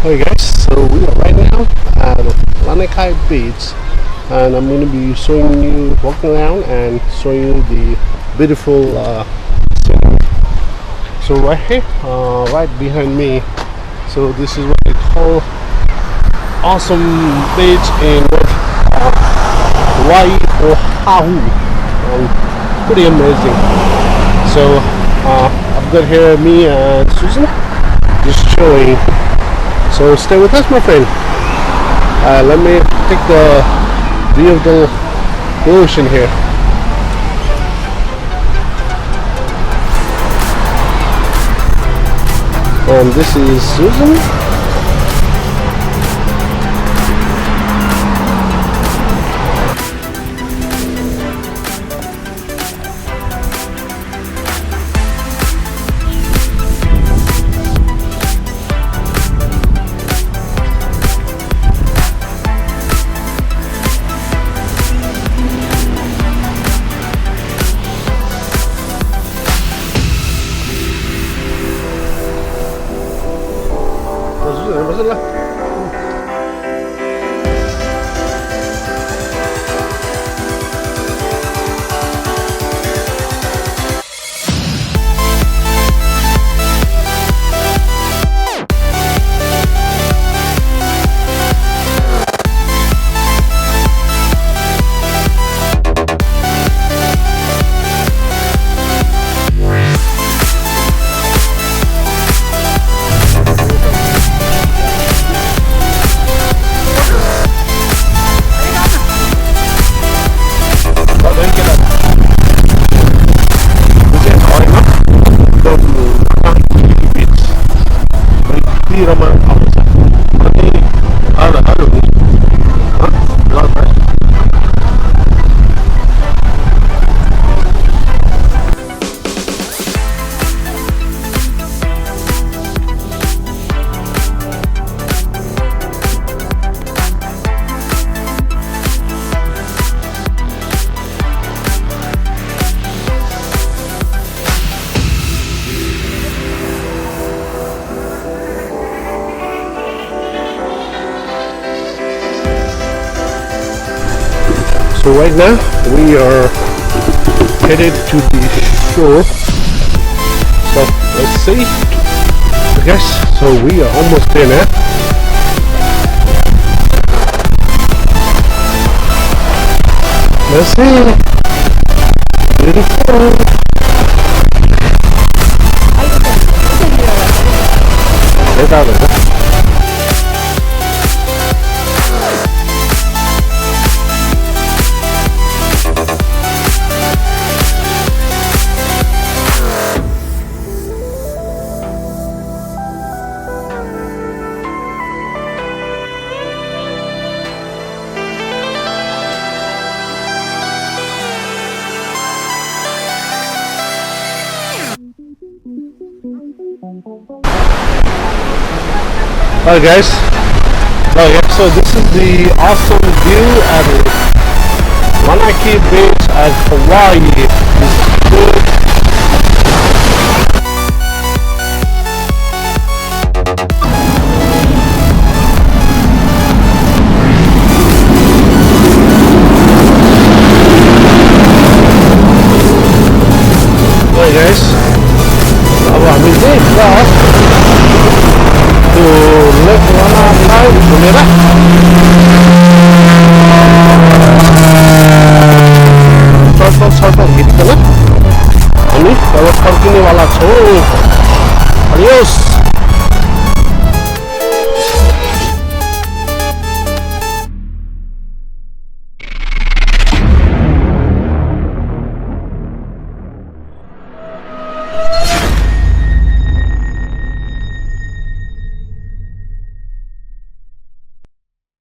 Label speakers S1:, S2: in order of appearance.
S1: Hey guys, so we are right now at Lenikai Beach, and I'm going to be showing you, walking around and showing you the beautiful scenery. So right here, right behind me, so this is what they call awesome beach in Hawaii, Oahu. Pretty amazing. So I've got here me and Susan just showing. So stay with us, my friend. Let me take the view of the ocean here. And this is Susan. So right now we are headed to the shore. So let's see. I guess so. We are almost there now. Let's see. Beautiful. Hi guys, so this is the awesome view at Lenikai Beach at Hawaii. This is good. Hi guys, I'm in Ani, kalau parkir ni wala so. Adios.